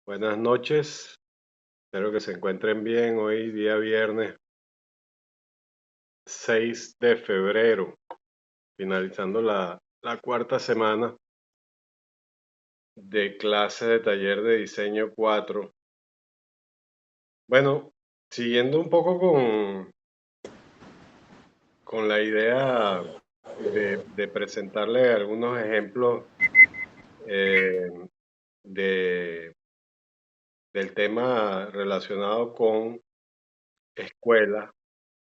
Buenas noches, espero que se encuentren bien. Hoy día viernes 6 de febrero, finalizando la cuarta semana de clase de taller de diseño 4. Bueno, siguiendo un poco con la idea de presentarle algunos ejemplos eh, de, del tema relacionado con escuela,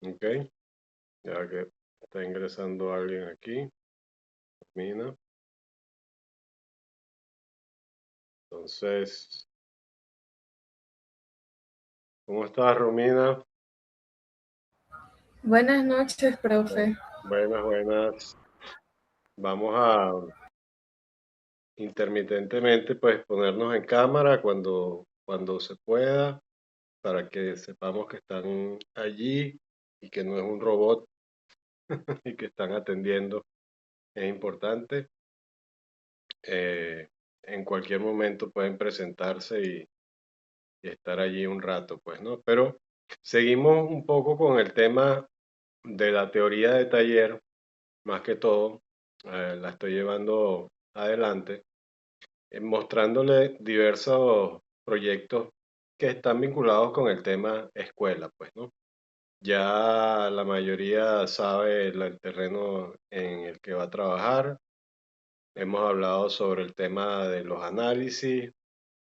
¿ok? Ya que está ingresando alguien aquí, Mina. Entonces, ¿cómo estás, Romina? Buenas noches, profe. Buenas, buenas. Vamos a intermitentemente, pues, ponernos en cámara cuando se pueda, para que sepamos que están allí y que no es un robot y que están atendiendo. Es importante. Eh, en cualquier momento pueden presentarse y estar allí un rato, pues, ¿no? Pero seguimos un poco con el tema de la teoría de taller, más que todo, la estoy llevando adelante, mostrándole diversos proyectos que están vinculados con el tema escuela, pues, ¿no? Ya la mayoría sabe el terreno en el que va a trabajar. Hemos hablado sobre el tema de los análisis,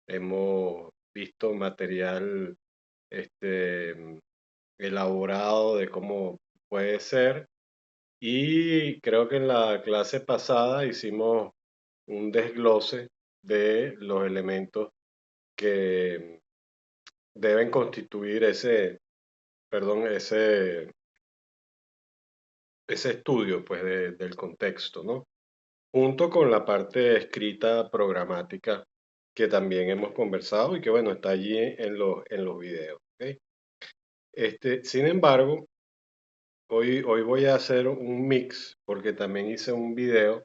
hemos visto material este, elaborado de cómo puede ser. Y creo que en la clase pasada hicimos un desglose de los elementos que deben constituir ese estudio, pues, del contexto, ¿no? Junto con la parte escrita programática que también hemos conversado y que, bueno, está allí en los videos, ¿ok? Sin embargo, hoy voy a hacer un mix porque también hice un video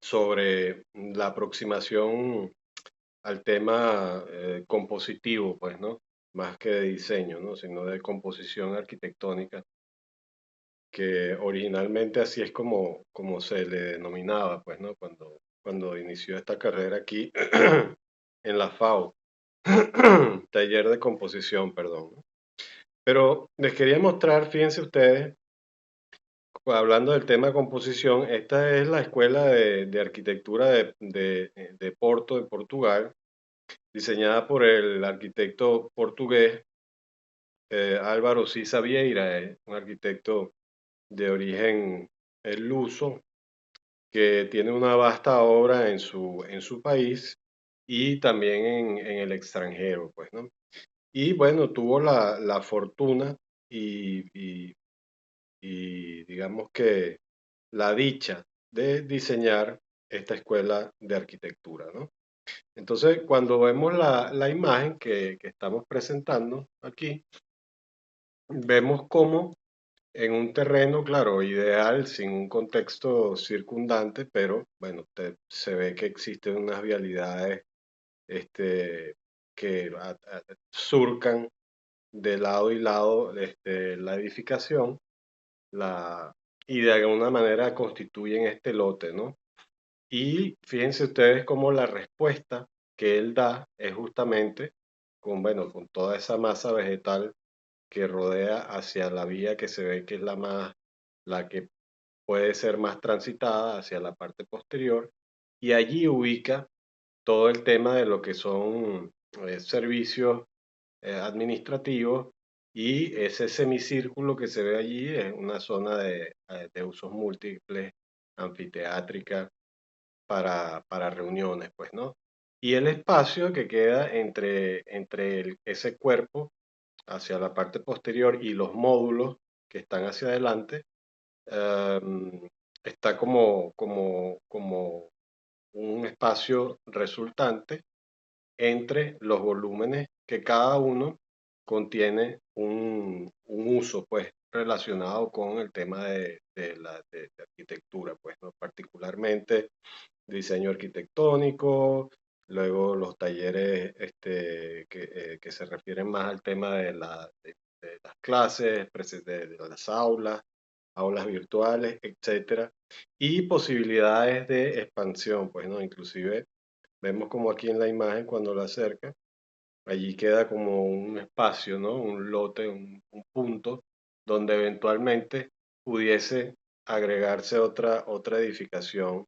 sobre la aproximación al tema compositivo, pues, ¿no? Más que de diseño, ¿no? Sino de composición arquitectónica, que originalmente así es como se le denominaba, pues, ¿no? Cuando inició esta carrera aquí en la FAO, taller de composición, perdón, ¿no? Pero les quería mostrar, fíjense ustedes, hablando del tema composición, esta es la escuela de arquitectura de Porto, de Portugal, diseñada por el arquitecto portugués Álvaro Cisa Vieira, un arquitecto de origen luso, que tiene una vasta obra en su país y también en el extranjero, pues, ¿no? Y bueno, tuvo la fortuna y, y- y digamos que la dicha de diseñar esta escuela de arquitectura, ¿no? Entonces, cuando vemos la imagen que estamos presentando aquí, vemos cómo en un terreno, claro, ideal, sin un contexto circundante, pero bueno, se ve que existen unas vialidades este, que surcan de lado y lado la edificación la, y de alguna manera constituyen este lote, ¿no? Y fíjense ustedes cómo la respuesta que él da es justamente bueno, con toda esa masa vegetal que rodea hacia la vía que se ve que es la que puede ser más transitada hacia la parte posterior, y allí ubica todo el tema de lo que son servicios administrativos, y ese semicírculo que se ve allí es una zona de usos múltiples, anfiteátrica, para reuniones, pues, ¿no? Y el espacio que queda entre ese cuerpo hacia la parte posterior y los módulos que están hacia adelante, está como un espacio resultante entre los volúmenes que cada uno contiene un uso, pues, relacionado con el tema de arquitectura, pues, ¿no? Particularmente diseño arquitectónico, luego los talleres que se refieren más al tema de las clases, de las aulas virtuales, etcétera, y posibilidades de expansión, pues, ¿no? Inclusive vemos como aquí en la imagen cuando la acerca, allí queda como un espacio, ¿no? Un lote, un punto donde eventualmente pudiese agregarse otra edificación,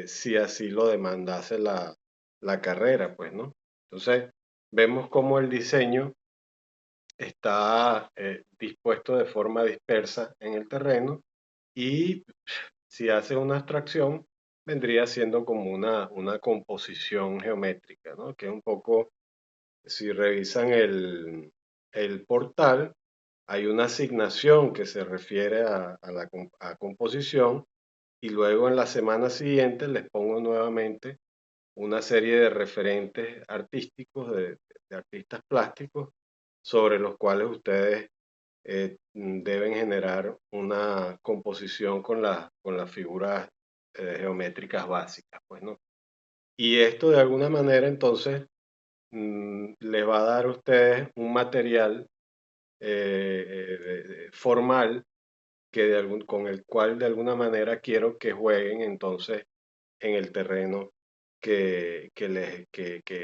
si así lo demandase la carrera, pues, ¿no? Entonces, vemos cómo el diseño está dispuesto de forma dispersa en el terreno y si hace una abstracción, vendría siendo como una composición geométrica, ¿no? Que es un poco, si revisan el portal, hay una asignación que se refiere a composición y luego en la semana siguiente les pongo nuevamente una serie de referentes artísticos, de artistas plásticos, sobre los cuales ustedes deben generar una composición con las figuras geométricas básicas, pues, ¿no? Y esto de alguna manera entonces les va a dar a ustedes un material formal con el cual de alguna manera quiero que jueguen entonces en el terreno que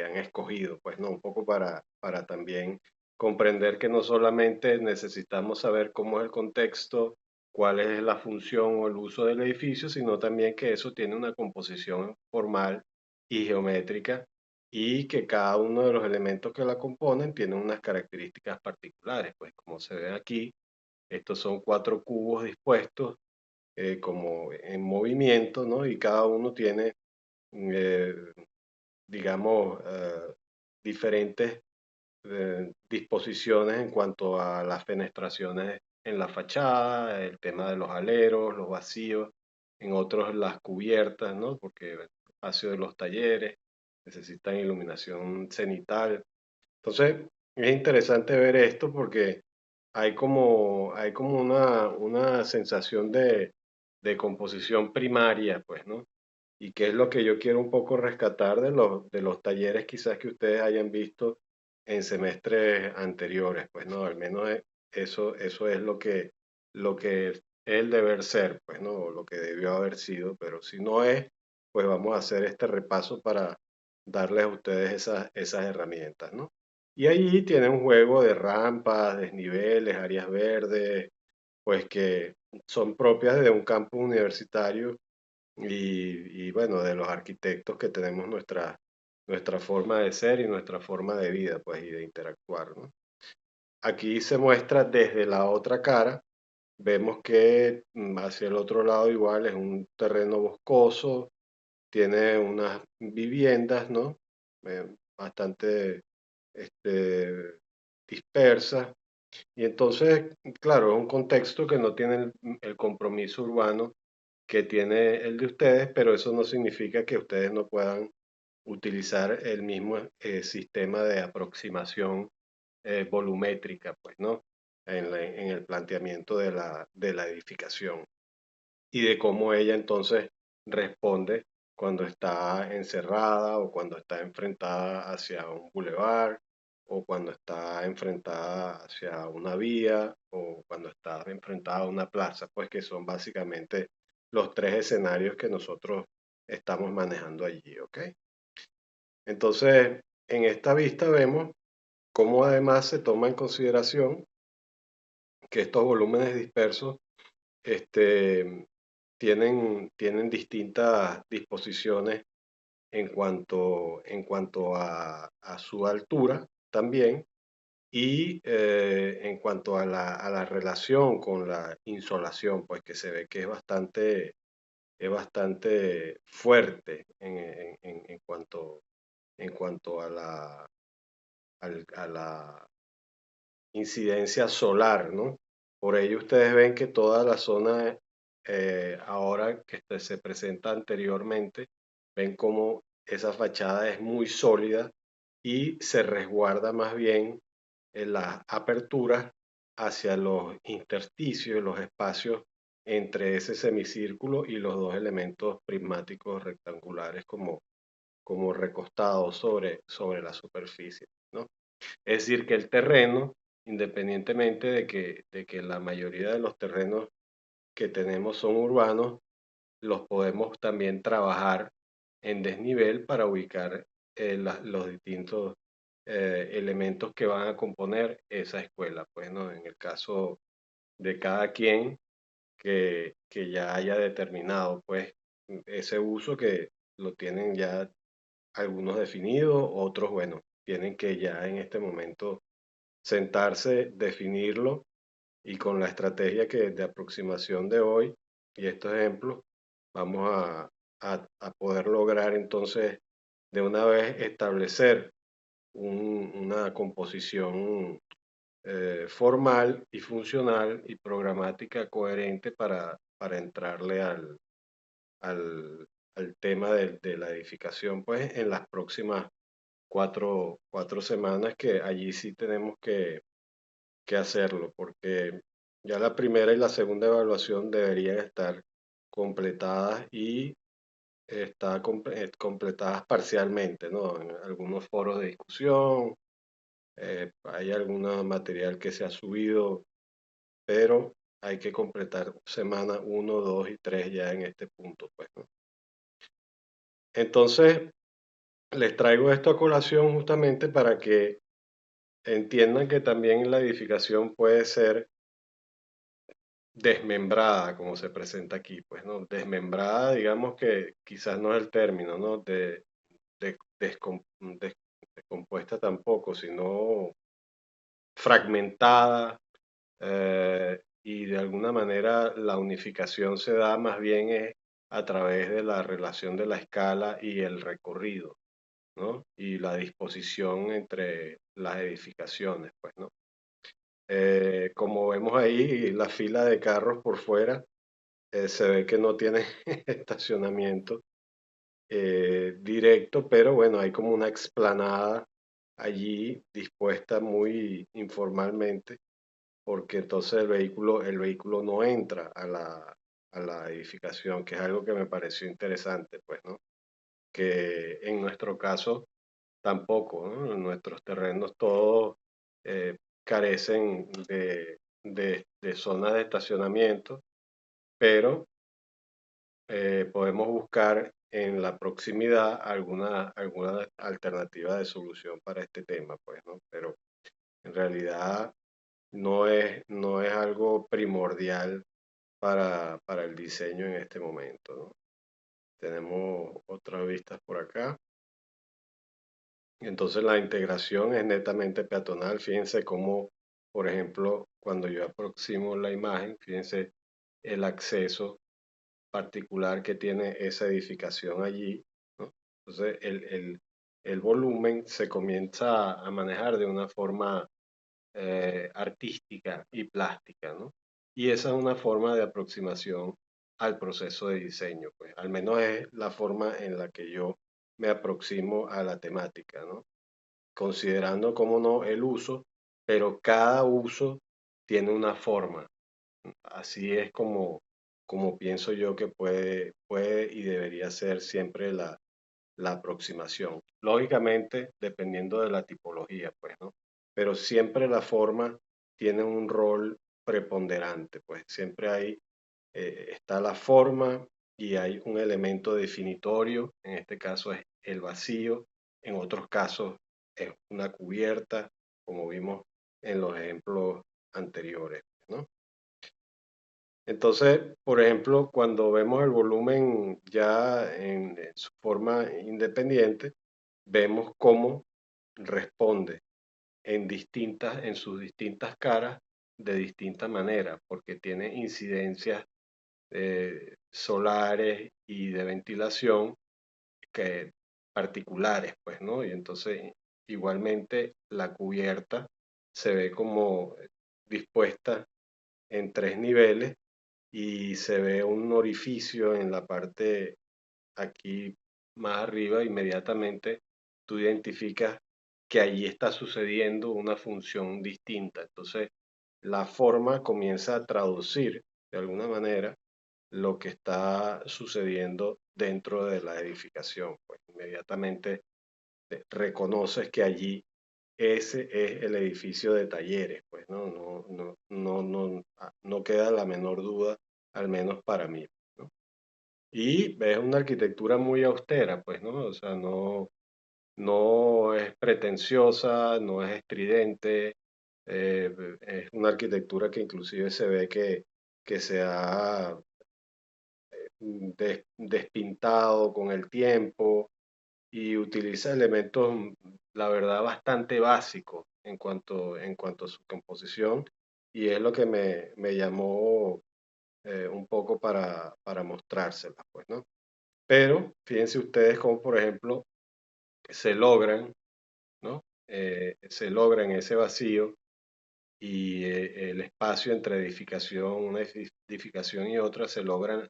han escogido, pues no, un poco para también comprender que no solamente necesitamos saber cómo es el contexto, cuál es la función o el uso del edificio, sino también que eso tiene una composición formal y geométrica y que cada uno de los elementos que la componen tiene unas características particulares, pues como se ve aquí, estos son cuatro cubos dispuestos como en movimiento, ¿no? Y cada uno tiene eh, digamos, diferentes disposiciones en cuanto a las fenestraciones en la fachada, el tema de los aleros, los vacíos, en otros las cubiertas, ¿no? Porque el espacio de los talleres necesitan iluminación cenital. Entonces, es interesante ver esto porque hay como una sensación de composición primaria, pues, ¿no? Y qué es lo que yo quiero un poco rescatar de los talleres quizás que ustedes hayan visto en semestres anteriores, pues no, al menos eso es lo que es el deber ser, pues no, o lo que debió haber sido, pero si no es, pues vamos a hacer este repaso para darles a ustedes esas herramientas, ¿no? Y allí tienen un juego de rampas, desniveles, áreas verdes, pues que son propias de un campus universitario y bueno, de los arquitectos que tenemos nuestra forma de ser y nuestra forma de vida, pues, y de interactuar, ¿no? Aquí se muestra desde la otra cara, vemos que hacia el otro lado igual es un terreno boscoso, tiene unas viviendas, ¿no? Bastante este, dispersas, y entonces, claro, es un contexto que no tiene el compromiso urbano que tiene el de ustedes, pero eso no significa que ustedes no puedan utilizar el mismo sistema de aproximación volumétrica, pues, ¿no? En el planteamiento de la edificación y de cómo ella entonces responde cuando está encerrada o cuando está enfrentada hacia un bulevar o cuando está enfrentada hacia una vía o cuando está enfrentada a una plaza, pues que son básicamente los tres escenarios que nosotros estamos manejando allí, ¿ok? Entonces, en esta vista vemos cómo además se toma en consideración que estos volúmenes dispersos este, tienen distintas disposiciones en cuanto a su altura también y en cuanto a la relación con la insolación, pues que se ve que es bastante fuerte en cuanto a la incidencia solar, ¿no? Por ello ustedes ven que toda la zona, ahora que se presenta anteriormente, ven como esa fachada es muy sólida y se resguarda más bien en las aperturas hacia los intersticios, los espacios entre ese semicírculo y los dos elementos prismáticos rectangulares como recostados sobre la superficie, ¿no? Es decir, que el terreno, independientemente de que la mayoría de los terrenos que tenemos son urbanos, los podemos también trabajar en desnivel para ubicar los distintos elementos que van a componer esa escuela. Pues, ¿no? En el caso de cada quien que ya haya determinado pues ese uso, que lo tienen ya algunos definidos, otros, bueno, tienen que ya en este momento sentarse, definirlo, y con la estrategia de aproximación de hoy y estos ejemplos vamos a poder lograr entonces de una vez establecer una composición formal y funcional y programática coherente para entrarle al, al tema de la edificación pues en las próximas cuatro semanas, que allí sí tenemos que hacerlo, porque ya la primera y la segunda evaluación deberían estar completadas y completadas parcialmente, ¿no? En algunos foros de discusión, hay algún material que se ha subido, pero hay que completar semana uno, 2 y 3 ya en este punto, pues, ¿no? Entonces, les traigo esto a colación justamente para que entiendan que también la edificación puede ser desmembrada, como se presenta aquí, pues, ¿no? Desmembrada, digamos que quizás no es el término, ¿no? Descompuesta tampoco, sino fragmentada, y de alguna manera la unificación se da más bien a través de la relación de la escala y el recorrido, ¿no? Y la disposición entre las edificaciones, pues, ¿no? Como vemos ahí, la fila de carros por fuera, se ve que no tiene estacionamiento directo, pero bueno, hay como una explanada allí dispuesta muy informalmente, porque entonces el vehículo no entra a la edificación, que es algo que me pareció interesante, pues, ¿no? Que en nuestro caso tampoco, ¿no? En nuestros terrenos todos eh, carecen de zonas de estacionamiento, pero podemos buscar en la proximidad alguna alternativa de solución para este tema, pues, ¿no? Pero en realidad no es algo primordial para el diseño en este momento, ¿no? Tenemos otras vistas por acá. Entonces la integración es netamente peatonal. Fíjense cómo, por ejemplo, cuando yo aproximo la imagen, fíjense el acceso particular que tiene esa edificación allí, ¿no? Entonces el volumen se comienza a manejar de una forma artística y plástica, ¿no? Y esa es una forma de aproximación al proceso de diseño, pues al menos es la forma en la que yo me aproximo a la temática, ¿no? Considerando, como no, el uso, pero cada uso tiene una forma. Así es como pienso yo que puede y debería ser siempre la aproximación. Lógicamente, dependiendo de la tipología, pues, ¿no? Pero siempre la forma tiene un rol preponderante, pues siempre está la forma y hay un elemento definitorio, en este caso es el vacío, en otros casos es una cubierta, como vimos en los ejemplos anteriores, ¿no? Entonces, por ejemplo, cuando vemos el volumen ya en su forma independiente, vemos cómo responde en sus distintas caras de distinta manera, porque tiene incidencias solares y de ventilación que particulares, pues, ¿no? Y entonces, igualmente, la cubierta se ve como dispuesta en tres niveles y se ve un orificio en la parte aquí más arriba. Inmediatamente tú identificas que allí está sucediendo una función distinta. Entonces, la forma comienza a traducir de alguna manera lo que está sucediendo dentro de la edificación. Pues inmediatamente reconoces que allí ese es el edificio de talleres, pues no queda la menor duda, al menos para mí, ¿no? Y es una arquitectura muy austera, pues, ¿no? O sea, no es pretenciosa, no es estridente, es una arquitectura que inclusive se ve que se ha despintado con el tiempo y utiliza elementos, la verdad, bastante básicos en cuanto a su composición, y es lo que me llamó un poco para mostrárselas, pues, ¿no? Pero fíjense ustedes cómo, por ejemplo, se logran, ¿no? Se logra en ese vacío y el espacio entre edificación, una edificación y otra, se logran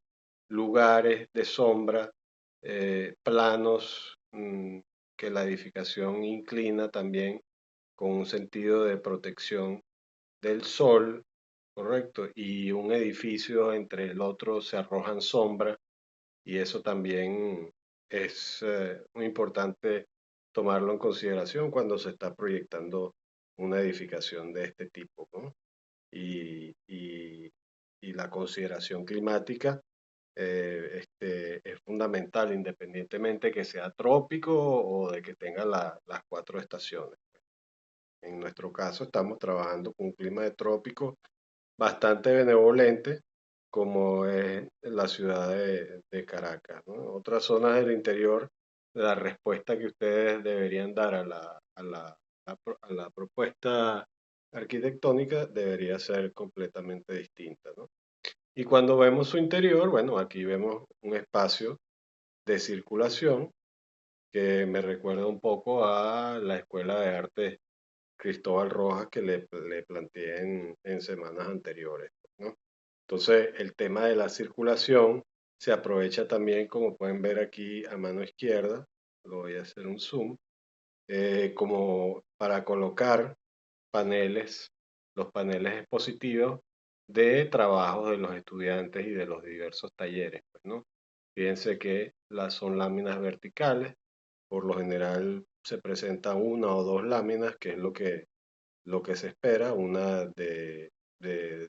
lugares de sombra, planos que la edificación inclina también con un sentido de protección del sol, correcto, y un edificio entre el otro se arrojan sombra, y eso también es muy importante tomarlo en consideración cuando se está proyectando una edificación de este tipo, ¿no? Y la consideración climática es fundamental, independientemente que sea trópico o de que tenga las cuatro estaciones. En nuestro caso estamos trabajando con un clima de trópico bastante benevolente, como es la ciudad de Caracas, ¿no? Otras zonas del interior, la respuesta que ustedes deberían dar a la propuesta arquitectónica debería ser completamente distinta, ¿no? Y cuando vemos su interior, bueno, aquí vemos un espacio de circulación que me recuerda un poco a la Escuela de Arte Cristóbal Rojas que le planteé en semanas anteriores, ¿no? Entonces, el tema de la circulación se aprovecha también, como pueden ver aquí a mano izquierda, lo voy a hacer un zoom, como para colocar paneles, los paneles expositivos de trabajos de los estudiantes y de los diversos talleres, pues, ¿no? Fíjense que son láminas verticales, por lo general se presenta una o dos láminas, que es lo que se espera, una de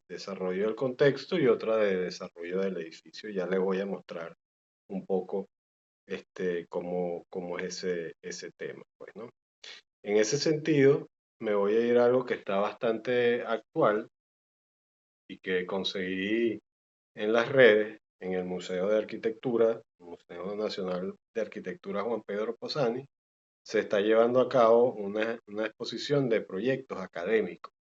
desarrollo del contexto y otra de desarrollo del edificio. Ya les voy a mostrar un poco cómo es ese tema, pues, ¿no? En ese sentido, me voy a ir a algo que está bastante actual y que conseguí en las redes, en el Museo de Arquitectura, Museo Nacional de Arquitectura Juan Pedro Posani. Se está llevando a cabo una exposición de proyectos académicos.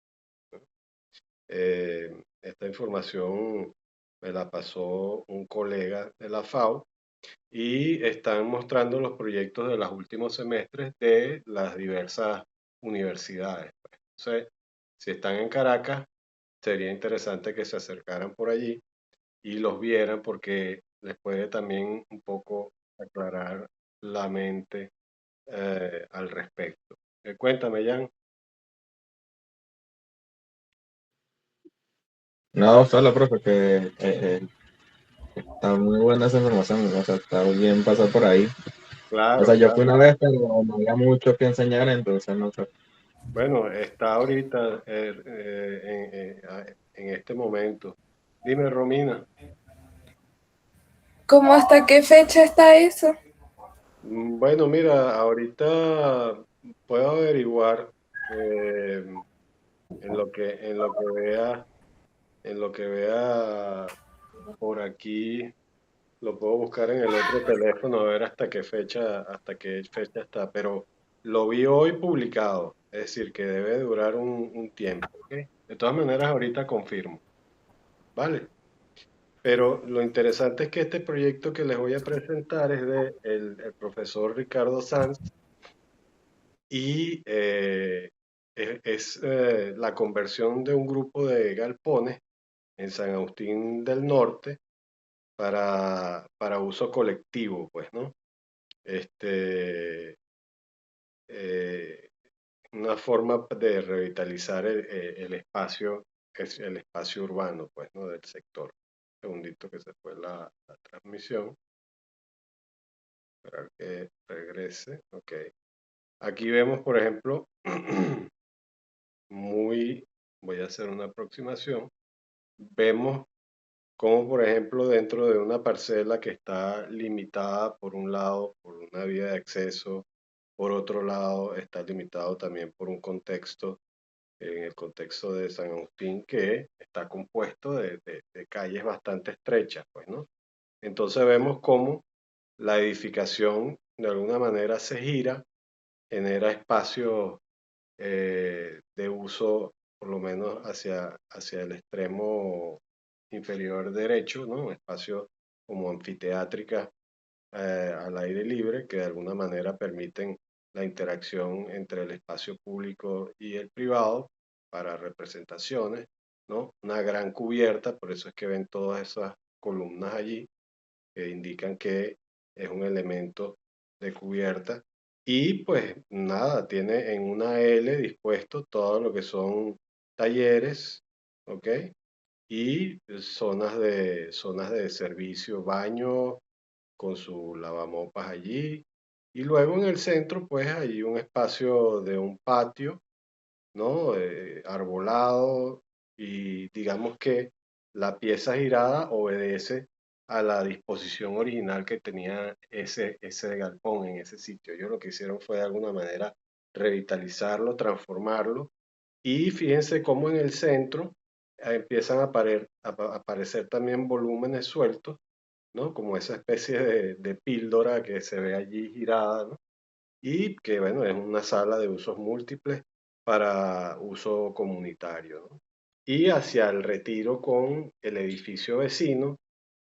Esta información me la pasó un colega de la FAO y están mostrando los proyectos de los últimos semestres de las diversas universidades, pues. Entonces, si están en Caracas, sería interesante que se acercaran por allí y los vieran porque les puede también un poco aclarar la mente al respecto. Cuéntame, Jan. No, solo, profe, que está muy buena esa información, o sea, está bien pasar por ahí. O Claro, sea, yo fui claro. una vez, pero no había mucho que enseñar, entonces no sé. Bueno, está ahorita en este momento. Dime, Romina. ¿Cómo hasta qué fecha está eso? Bueno, mira, ahorita puedo averiguar eh, en lo que vea, en lo que vea por aquí, lo puedo buscar en el otro teléfono a ver hasta qué fecha está, pero lo vi hoy publicado, es decir, que debe durar un tiempo, ¿ok? De todas maneras, ahorita confirmo, ¿vale? Pero lo interesante es que este proyecto que les voy a presentar es de el profesor Ricardo Sanz y es la conversión de un grupo de galpones en San Agustín del Norte para uso colectivo, pues, ¿no? Este, eh, una forma de revitalizar el espacio, el espacio urbano, pues, ¿no? Del sector. segundito que se fue la transmisión. Esperar que regrese. Ok. Aquí vemos, por ejemplo, voy a hacer una aproximación. Vemos como, por ejemplo, dentro de una parcela que está limitada por un lado por una vía de acceso, por otro lado está limitado también por un contexto, en el contexto de San Agustín, que está compuesto de calles bastante estrechas, pues, ¿no? Entonces vemos cómo la edificación de alguna manera se gira, genera espacios de uso, por lo menos hacia el extremo inferior derecho, ¿no? Espacios como anfiteátricas al aire libre que de alguna manera permiten la interacción entre el espacio público y el privado para representaciones, ¿no? Una gran cubierta, por eso es que ven todas esas columnas allí que indican que es un elemento de cubierta. Y pues nada, tiene en una L dispuesto todo lo que son talleres, ¿ok? Y zonas de servicio, baño con su lavamopas allí. Y luego en el centro, pues hay un espacio de un patio, ¿no? Arbolado, y digamos que la pieza girada obedece a la disposición original que tenía ese galpón en ese sitio. Ellos lo que hicieron fue de alguna manera revitalizarlo, transformarlo, y fíjense cómo en el centro empiezan a aparecer también volúmenes sueltos, ¿no? Como esa especie de píldora que se ve allí girada, ¿no? Y que, bueno, es una sala de usos múltiples para uso comunitario, ¿no? Y hacia el retiro con el edificio vecino,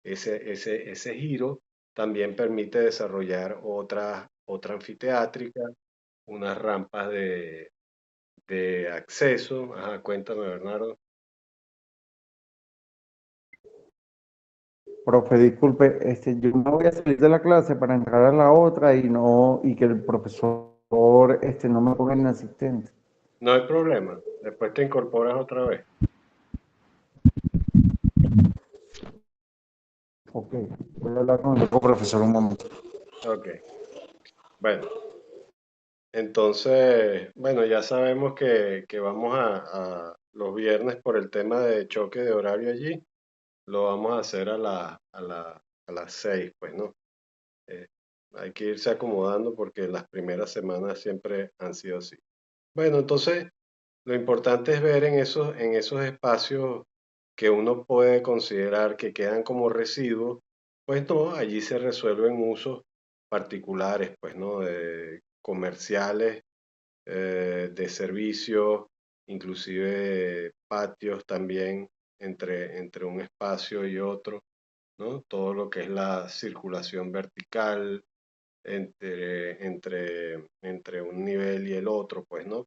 ese giro también permite desarrollar otra anfiteátrica, unas rampas de acceso. Ajá, cuéntame, Bernardo. Profe, disculpe, yo me voy a salir de la clase para entrar a la otra y que el profesor no me ponga en asistente. No hay problema, después te incorporas otra vez. Ok, voy a hablar con el profesor un momento. Ok, bueno. Entonces, bueno, ya sabemos que vamos a los viernes por el tema de choque de horario allí, lo vamos a hacer a las 6, pues, ¿no? Eh, Hay que irse acomodando porque las primeras semanas siempre han sido así. Bueno, entonces, lo importante es ver en esos espacios que uno puede considerar que quedan como residuos, pues no, allí se resuelven usos particulares, pues, ¿no? Comerciales, de servicio, inclusive patios también entre un espacio y otro, ¿no? Todo lo que es la circulación vertical entre un nivel y el otro, pues, ¿no?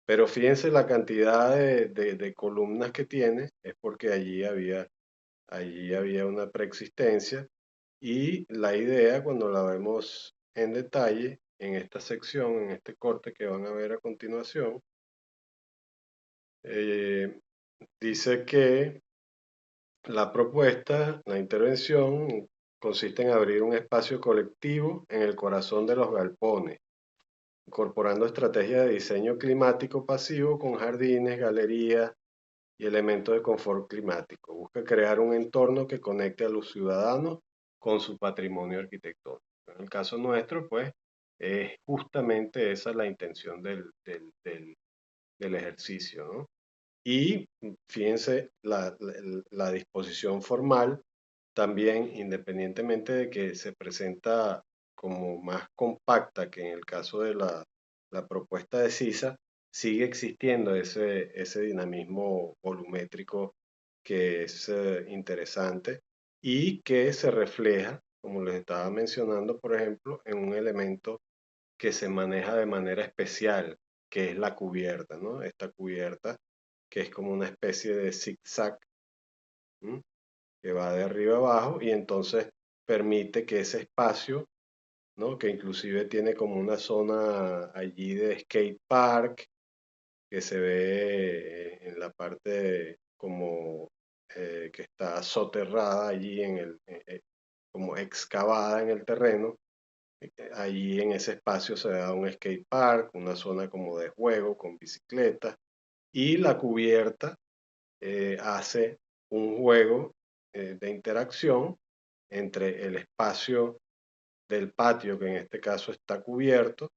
Pero fíjense la cantidad de columnas que tiene, es porque allí había una preexistencia, y la idea, cuando la vemos en detalle, en esta sección, en este corte que van a ver a continuación, eh, dice que la propuesta, la intervención, consiste en abrir un espacio colectivo en el corazón de los galpones, incorporando estrategias de diseño climático pasivo con jardines, galerías y elementos de confort climático. Busca crear un entorno que conecte a los ciudadanos con su patrimonio arquitectónico. En el caso nuestro, pues, es justamente esa la intención del ejercicio, ¿no? Y fíjense la disposición formal también, independientemente de que se presenta como más compacta que en el caso de la propuesta de CISA, sigue existiendo ese dinamismo volumétrico que es interesante y que se refleja, como les estaba mencionando, por ejemplo, en un elemento que se maneja de manera especial, que es la cubierta, ¿no? Esta cubierta que es como una especie de zigzag, ¿m? Que va de arriba abajo, y entonces permite que ese espacio, ¿no? Que inclusive tiene como una zona allí de skate park que se ve en la parte como que está soterrada allí como excavada en el terreno. Allí en ese espacio se da un skate park, una zona como de juego con bicicletas, y la cubierta hace un juego de interacción entre el espacio del patio, que en este caso está cubierto,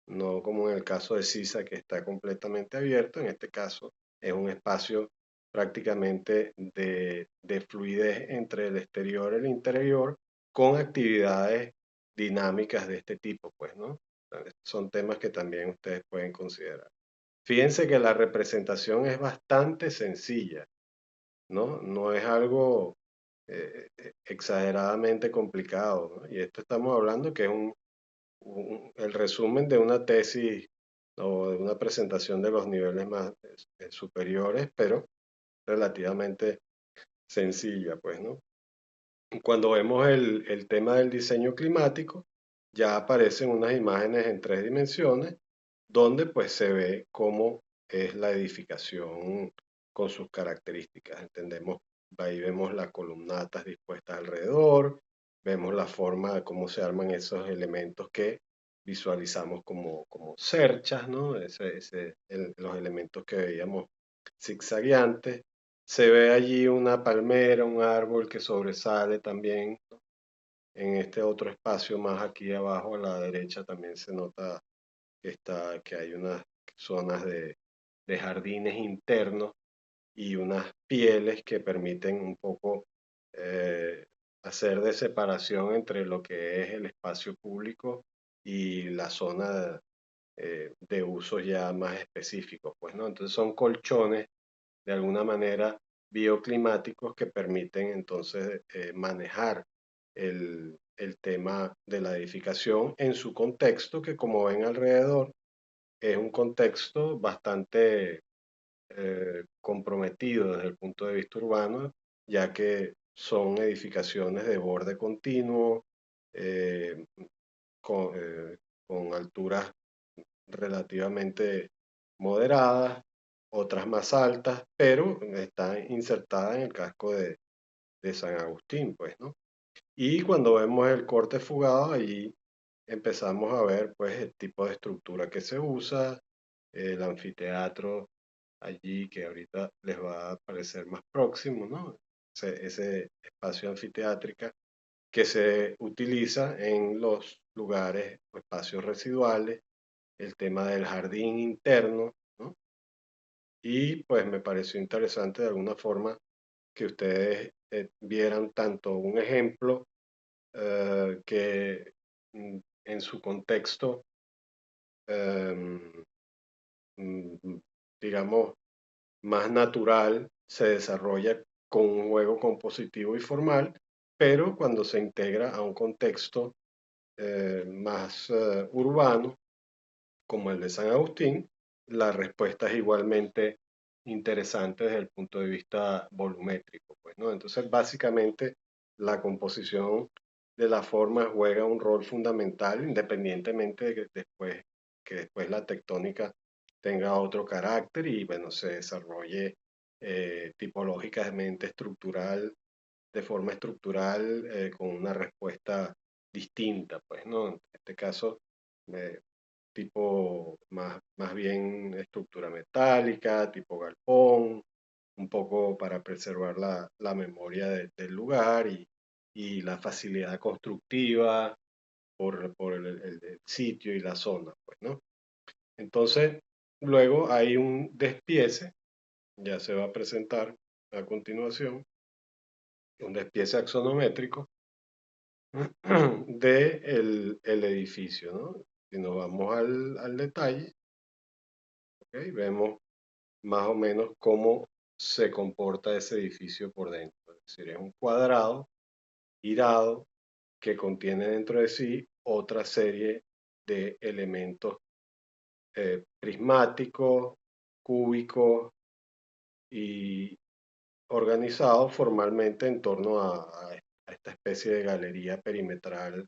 no como en el caso de Sisa, que está completamente abierto. En este caso es un espacio prácticamente de fluidez entre el exterior y el interior, con actividades dinámicas de este tipo, pues, ¿no? Son temas que también ustedes pueden considerar. Fíjense que la representación es bastante sencilla, ¿no? No es algo exageradamente complicado, ¿no? Y esto estamos hablando que es el resumen de una tesis o de una presentación de los niveles más superiores, pero relativamente sencilla, pues, ¿no? Cuando vemos el tema del diseño climático, ya aparecen unas imágenes en 3 dimensiones, donde pues se ve cómo es la edificación con sus características. Entendemos, ahí vemos las columnatas dispuestas alrededor, vemos la forma de cómo se arman esos elementos que visualizamos como cerchas, ¿no? Los elementos que veíamos zigzagueantes. Se ve allí una palmera, un árbol que sobresale también, ¿no? En este otro espacio más aquí abajo a la derecha también se nota que hay unas zonas de jardines internos y unas pieles que permiten un poco eh, hacer de separación entre lo que es el espacio público y la zona de usos ya más específicos, pues, ¿no? Entonces son colchones de alguna manera bioclimáticos que permiten entonces manejar el tema de la edificación en su contexto, que como ven alrededor, es un contexto bastante comprometido desde el punto de vista urbano, ya que son edificaciones de borde continuo, eh, con, eh, con alturas relativamente moderadas, otras más altas, pero están insertadas en el casco de San Agustín, pues, ¿no? Y cuando vemos el corte fugado, allí empezamos a ver, pues, el tipo de estructura que se usa, el anfiteatro allí, que ahorita les va a parecer más próximo, ¿no? Ese espacio anfiteátrica que se utiliza en los lugares o espacios residuales, el tema del jardín interno, ¿no? Y pues me pareció interesante de alguna forma que ustedes vieran tanto un ejemplo que en su contexto, em, mm, digamos, más natural, se desarrolla con un juego compositivo y formal, pero cuando se integra a un contexto más urbano, como el de San Agustín, la respuesta es igualmente interesante desde el punto de vista volumétrico, pues, ¿no? Entonces, básicamente, la composición de la forma juega un rol fundamental, independientemente de que después la tectónica tenga otro carácter y, bueno, se desarrolle tipológicamente estructural, de forma estructural, con una respuesta distinta, pues, ¿no? En este caso, eh, tipo más bien estructura metálica, tipo galpón, un poco para preservar la memoria del lugar y la facilidad constructiva por el sitio y la zona, pues, ¿no? Entonces, luego hay un despiece, ya se va a presentar a continuación, un despiece axonométrico de el edificio, ¿no? Si nos vamos al detalle, ¿ok? Vemos más o menos cómo se comporta ese edificio por dentro. Es decir, es un cuadrado girado que contiene dentro de sí otra serie de elementos prismáticos, cúbicos y organizados formalmente en torno a esta especie de galería perimetral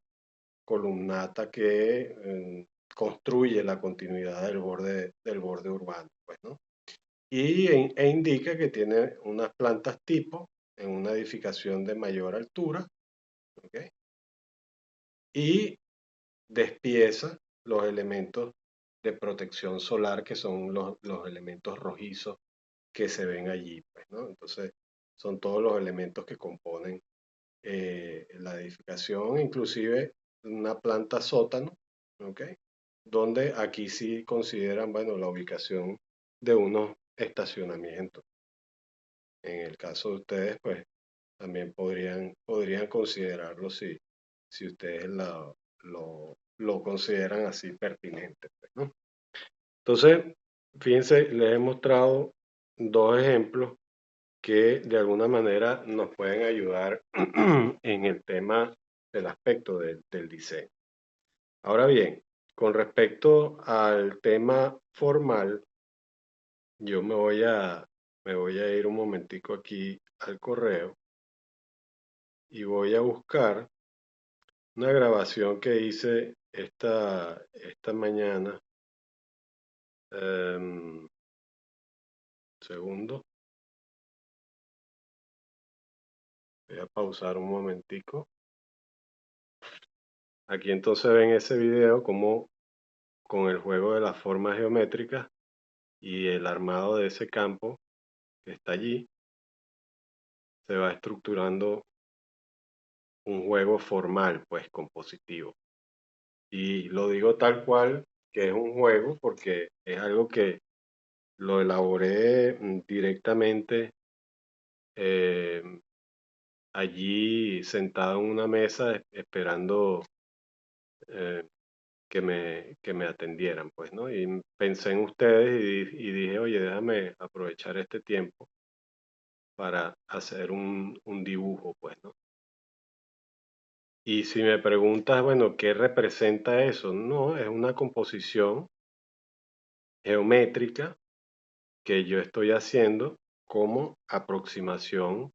columnata que construye la continuidad del borde urbano, pues, ¿no? e indica que tiene unas plantas tipo en una edificación de mayor altura, ¿ok? Y despieza los elementos de protección solar, que son los elementos rojizos que se ven allí, pues, ¿no? Entonces, son todos los elementos que componen la edificación, inclusive una planta sótano, ¿ok? Donde aquí sí consideran, bueno, la ubicación de unos estacionamientos. En el caso de ustedes, pues, también podrían considerarlo si ustedes lo consideran así pertinente, pues, ¿no? Entonces, fíjense, les he mostrado dos ejemplos que de alguna manera nos pueden ayudar en el tema del aspecto del diseño. Ahora bien, con respecto al tema formal, yo me voy a ir un momentico aquí al correo y voy a buscar una grabación que hice esta mañana. Segundo, voy a pausar un momentico. Aquí entonces ven ese video como con el juego de las formas geométricas y el armado de ese campo que está allí, se va estructurando un juego formal, pues compositivo. Y lo digo tal cual que es un juego porque es algo que lo elaboré directamente eh, allí sentado en una mesa esperando eh, que me atendieran, pues, ¿no? Y pensé en ustedes y dije, oye, déjame aprovechar este tiempo para hacer un dibujo, pues, ¿no? Y si me preguntas, bueno, ¿qué representa eso? No, es una composición geométrica que yo estoy haciendo como aproximación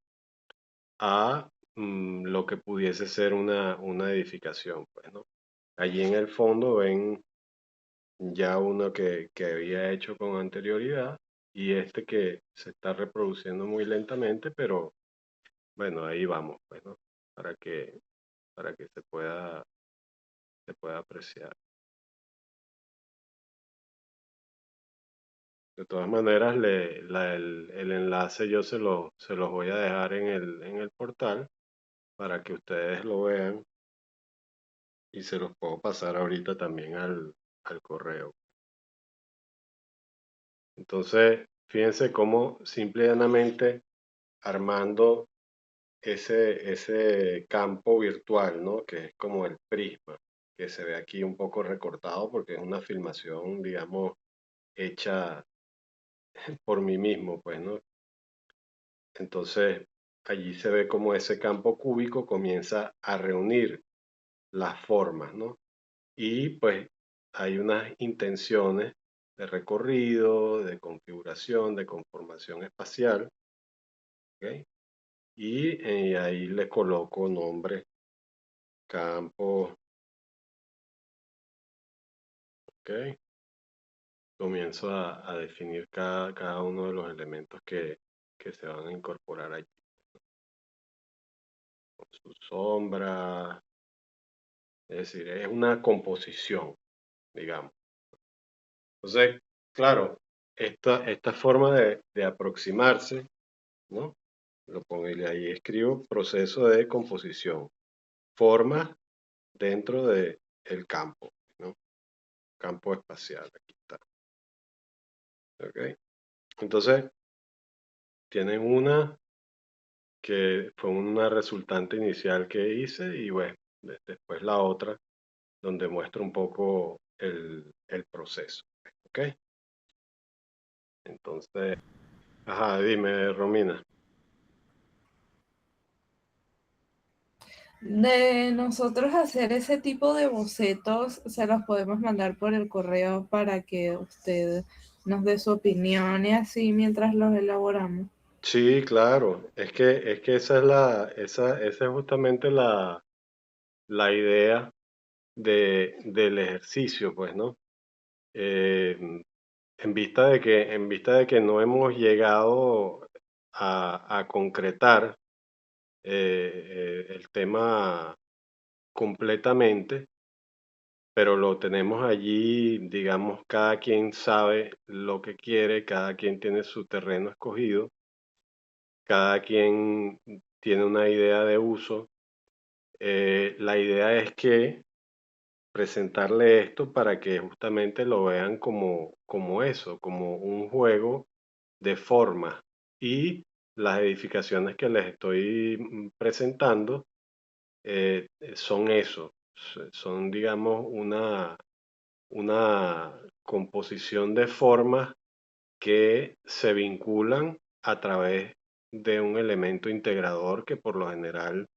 a lo que pudiese ser una edificación, pues, ¿no? Allí en el fondo ven ya uno que había hecho con anterioridad y este que se está reproduciendo muy lentamente, pero bueno, ahí vamos, pues, ¿no? Para para que se pueda apreciar. De todas maneras, el enlace yo se los voy a dejar en en el portal para que ustedes lo vean y se los puedo pasar ahorita también al correo. Entonces, fíjense cómo simple y llanamente armando ese campo virtual, ¿no? Que es como el prisma, que se ve aquí un poco recortado porque es una filmación, digamos, hecha por mí mismo, pues, ¿no? Entonces, allí se ve como ese campo cúbico comienza a reunir las formas, ¿no? Y pues hay unas intenciones de recorrido, de configuración, de conformación espacial, ¿ok? Y ahí le coloco nombre, campo, ¿ok? Comienzo a definir cada uno de los elementos que se van a incorporar allí, con su sombra, es decir, es una composición, digamos. Entonces, claro, esta forma de aproximarse, ¿no? Lo pongo y ahí escribo proceso de composición, forma dentro de el campo, ¿no? Campo espacial, aquí está. ¿Ok? Entonces, tienen una que fue una resultante inicial que hice y bueno, después la otra donde muestro un poco el proceso. ¿Ok? Entonces, ajá, dime, Romina. De nosotros hacer ese tipo de bocetos, se los podemos mandar por el correo para que usted nos dé su opinión y así mientras los elaboramos. Sí, claro, es que esa es esa es justamente la idea del ejercicio, pues, ¿no? Eh, en vista de que no hemos llegado a concretar el tema completamente, pero lo tenemos allí, digamos, cada quien sabe lo que quiere, cada quien tiene su terreno escogido, cada quien tiene una idea de uso. La idea es que presentarle esto para que justamente lo vean como eso, como un juego de formas. Y las edificaciones que les estoy presentando son eso, son, digamos, una composición de formas que se vinculan a través de un elemento integrador que por lo general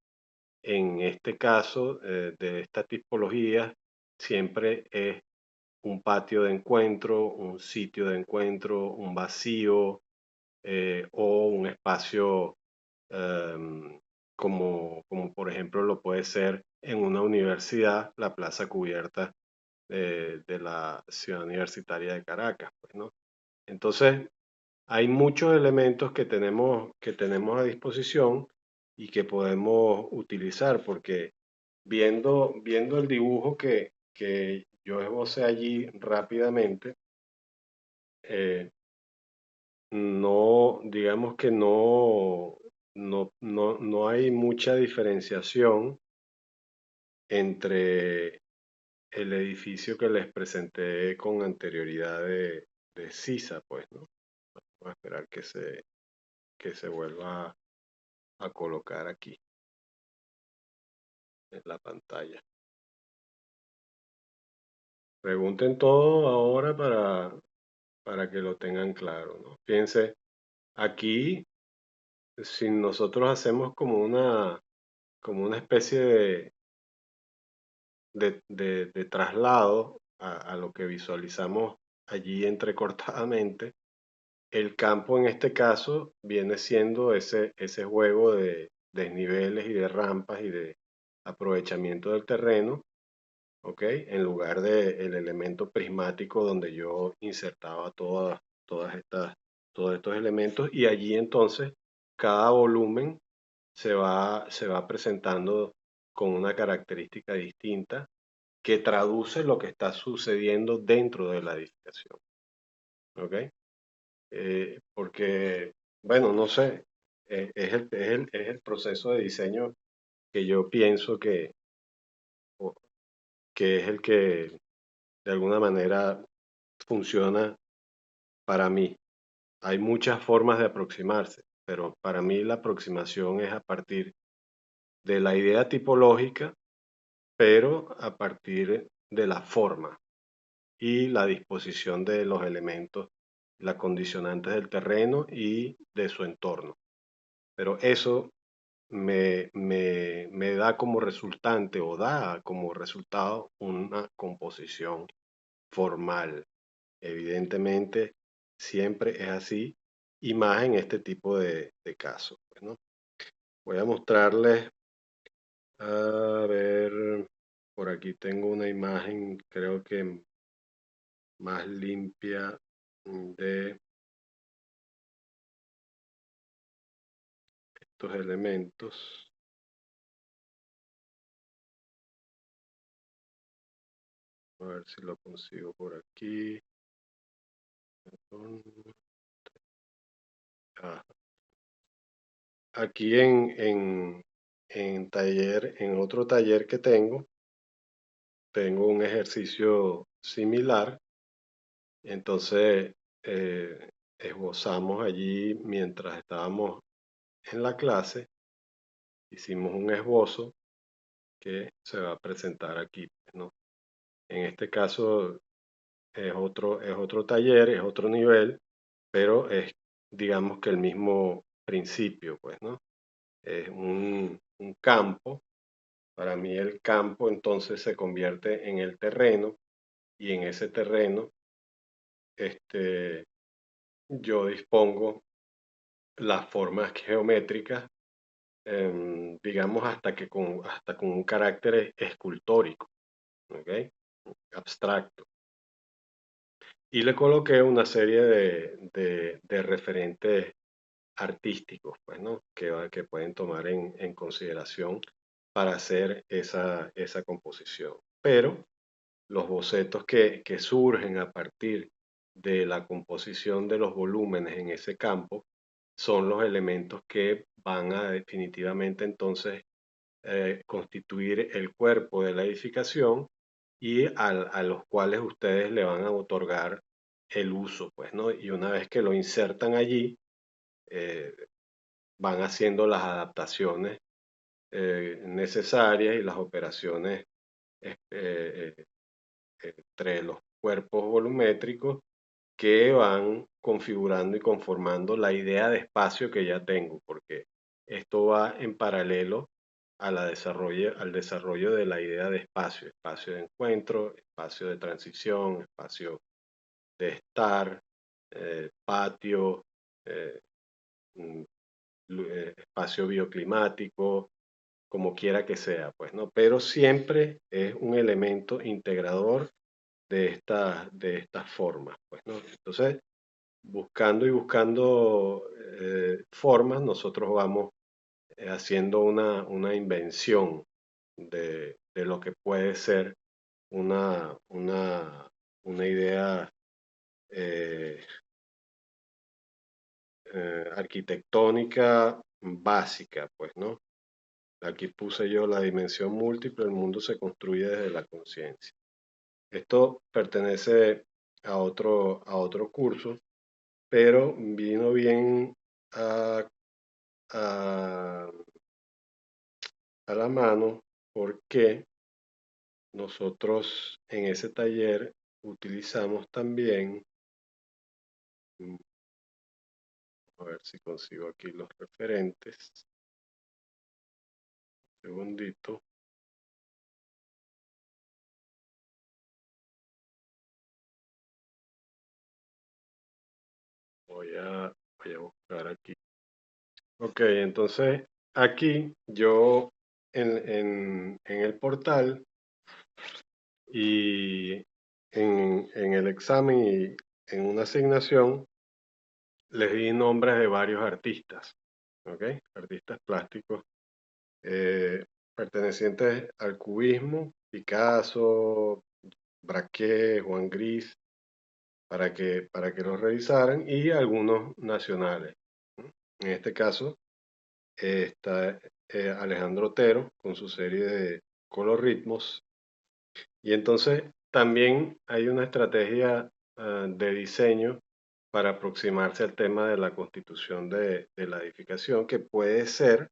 en este caso de esta tipología siempre es un patio de encuentro, un sitio de encuentro, un vacío o un espacio como por ejemplo lo puede ser en una universidad la plaza cubierta de la ciudad universitaria de Caracas, pues, ¿no? Entonces, hay muchos elementos que tenemos a disposición y que podemos utilizar, porque viendo el dibujo que yo esbocé allí rápidamente, no, digamos que no hay mucha diferenciación entre el edificio que les presenté con anterioridad de CISA, pues, ¿no? Voy a esperar que se vuelva a colocar aquí en la pantalla. Pregunten todo ahora para que lo tengan claro, ¿no? Fíjense, aquí, si nosotros hacemos como una especie de traslado a lo que visualizamos allí entrecortadamente, el campo en este caso viene siendo ese juego de desniveles y de rampas y de aprovechamiento del terreno, ¿ok? En lugar del elemento prismático donde yo insertaba todos estos elementos y allí entonces cada volumen se va presentando con una característica distinta que traduce lo que está sucediendo dentro de la edificación, ¿ok? Porque, bueno, no sé, es el proceso de diseño que yo pienso o- que es el que de alguna manera funciona para mí. Hay muchas formas de aproximarse, pero para mí la aproximación es a partir de la idea tipológica, pero a partir de la forma y la disposición de los elementos, las condicionantes del terreno y de su entorno. Pero eso me da como resultante o da como resultado una composición formal. Evidentemente, siempre es así, y más en este tipo de casos, pues, ¿no? Voy a mostrarles, a ver, por aquí tengo una imagen, creo que más limpia de estos elementos. A ver si lo consigo por aquí. Ah, aquí en otro taller que tengo un ejercicio similar. Entonces, esbozamos allí mientras estábamos en la clase, hicimos un esbozo que se va a presentar aquí, ¿no? En este caso es otro taller, es otro nivel, pero es, digamos que el mismo principio, pues, ¿no? Es un campo. Para mí el campo entonces se convierte en el terreno y en ese terreno este, yo dispongo las formas geométricas, digamos, hasta con un carácter escultórico, ¿ok? Abstracto. y le coloqué una serie de referentes artísticos, pues, ¿no? Que pueden tomar en consideración para hacer esa composición. Pero los bocetos que surgen a partir de la composición de los volúmenes en ese campo son los elementos que van a definitivamente entonces constituir el cuerpo de la edificación y a los cuales ustedes le van a otorgar el uso, pues, ¿no? Y una vez que lo insertan allí, eh, van haciendo las adaptaciones necesarias y las operaciones eh, eh, entre los cuerpos volumétricos que van configurando y conformando la idea de espacio que ya tengo, porque esto va en paralelo al desarrollo de la idea de espacio, espacio de encuentro, espacio de transición, espacio de estar, patio, eh, mm, espacio bioclimático, como quiera que sea, pues, ¿no? Pero siempre es un elemento integrador de estas formas, pues, ¿no? Entonces, buscando y buscando formas, nosotros vamos haciendo una invención de lo que puede ser una, una, una idea eh, arquitectónica básica, pues, ¿no? Aquí puse yo la dimensión múltiple, el mundo se construye desde la conciencia. Esto pertenece a otro curso, pero vino bien a, a, a la mano porque nosotros en ese taller utilizamos también, mm, a ver si consigo aquí los referentes, un segundito, voy a buscar aquí. Ok, entonces aquí yo en el portal y en el examen y en una asignación les di nombres de varios artistas, ¿ok? Artistas plásticos pertenecientes al cubismo, Picasso, Braque, Juan Gris, para que los revisaran y algunos nacionales, ¿no? En este caso está Alejandro Otero con su serie de colorritmos. Y entonces también hay una estrategia de diseño para aproximarse al tema de la constitución de la edificación, que puede ser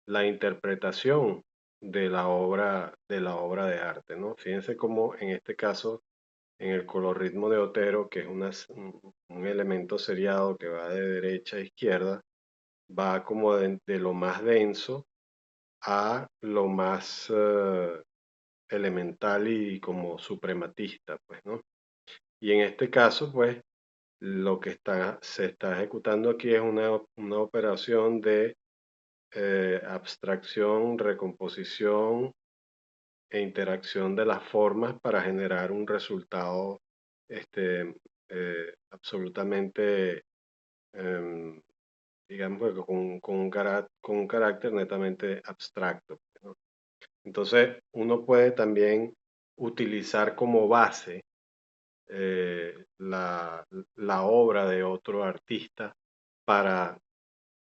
la interpretación de la obra de arte, ¿no? Fíjense cómo en este caso, en el colorritmo de Otero, que es un elemento seriado que va de derecha a izquierda, va como de lo más denso a lo más elemental y como suprematista, pues, ¿no? Y en este caso, pues, lo que se está ejecutando aquí es una operación de abstracción, recomposición e interacción de las formas para generar un resultado este, absolutamente, em, digamos, que con un carácter netamente abstracto, ¿no? Entonces, uno puede también utilizar como base la obra de otro artista para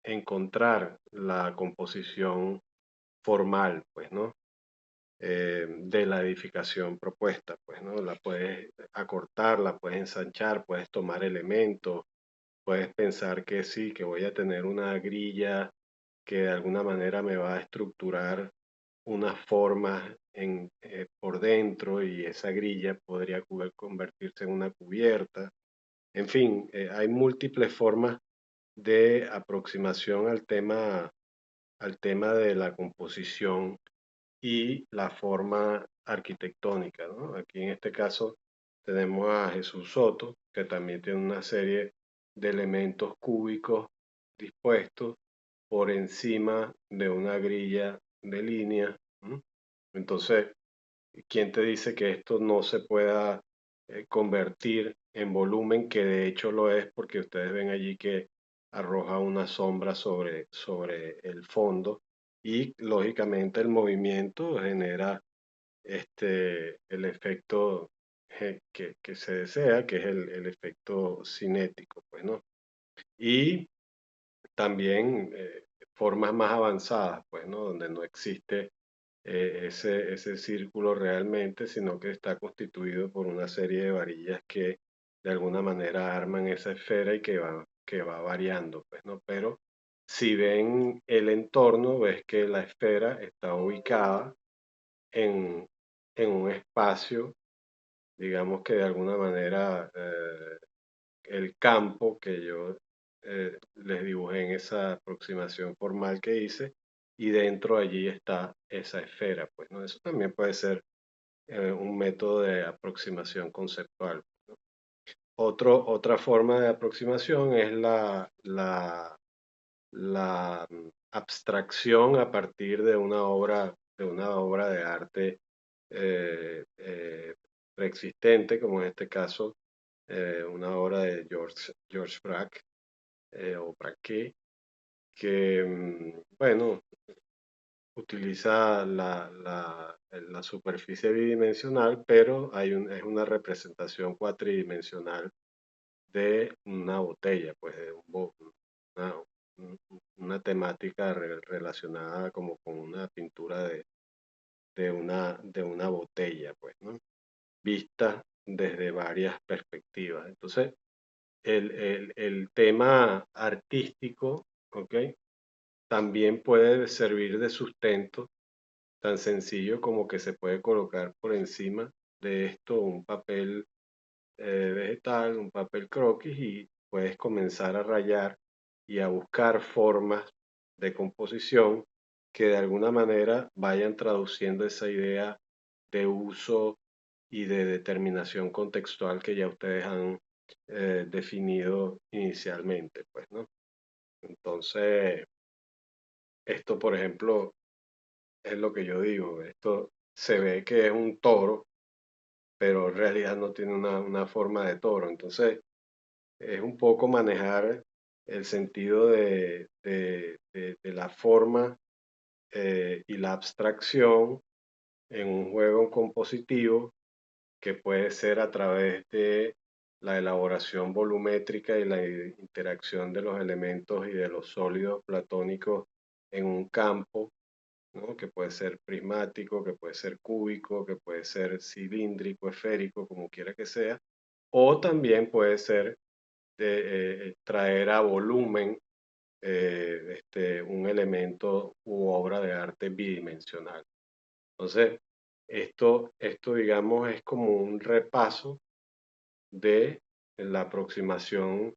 encontrar la composición formal, pues, ¿no? De la edificación propuesta, pues, ¿no? La puedes acortar, la puedes ensanchar, puedes tomar elementos, puedes pensar que sí, que voy a tener una grilla que de alguna manera me va a estructurar unas formas por dentro y esa grilla podría convertirse en una cubierta. En fin, hay múltiples formas de aproximación al tema de la composición y la forma arquitectónica, ¿no? Aquí en este caso tenemos a Jesús Soto, que también tiene una serie de elementos cúbicos dispuestos por encima de una grilla de línea, ¿no? Entonces, ¿quién te dice que esto no se pueda convertir en volumen, que de hecho lo es porque ustedes ven allí que arroja una sombra sobre el fondo y lógicamente el movimiento genera el efecto que se desea, que es el efecto cinético, pues, ¿no? Y también formas más avanzadas, pues, ¿no? Donde no existe ese círculo realmente, sino que está constituido por una serie de varillas que de alguna manera arman esa esfera y que va variando, pues, ¿no? Pero si ven el entorno, ves que la esfera está ubicada en, en un espacio, digamos que de alguna manera el campo que yo les dibujé en esa aproximación formal que hice, y dentro allí está esa esfera, pues, ¿no? Eso también puede ser un método de aproximación conceptual. Otra forma de aproximación es la abstracción a partir de una obra de arte eh, eh, preexistente, como en este caso una obra de George Braque o Braque, que, bueno, utiliza la superficie bidimensional, pero es una representación cuatridimensional de una botella, pues de una, una temática relacionada como con una pintura de una botella, pues, ¿no? Vista desde varias perspectivas. Entonces, el tema artístico, ¿ok? También puede servir de sustento, tan sencillo como que se puede colocar por encima de esto un papel vegetal, un papel croquis, y puedes comenzar a rayar y a buscar formas de composición que de alguna manera vayan traduciendo esa idea de uso y de determinación contextual que ya ustedes han definido inicialmente, pues, ¿no? Entonces, esto, por ejemplo, es lo que yo digo, esto se ve que es un toro, pero en realidad no tiene una forma de toro. Entonces, es un poco manejar el sentido de la forma y la abstracción en un juego compositivo, que puede ser a través de la elaboración volumétrica y la interacción de los elementos y de los sólidos platónicos en un campo, ¿no? Que puede ser prismático, que puede ser cúbico, que puede ser cilíndrico, esférico, como quiera que sea, o también puede ser traer a volumen un elemento u obra de arte bidimensional. Entonces, esto, digamos, es como un repaso de la aproximación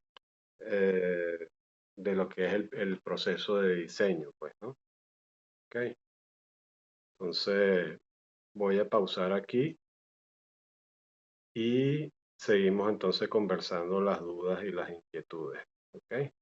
eh, de lo que es el proceso de diseño, pues, ¿no? Ok. Entonces, voy a pausar aquí y seguimos entonces conversando las dudas y las inquietudes. ¿Ok?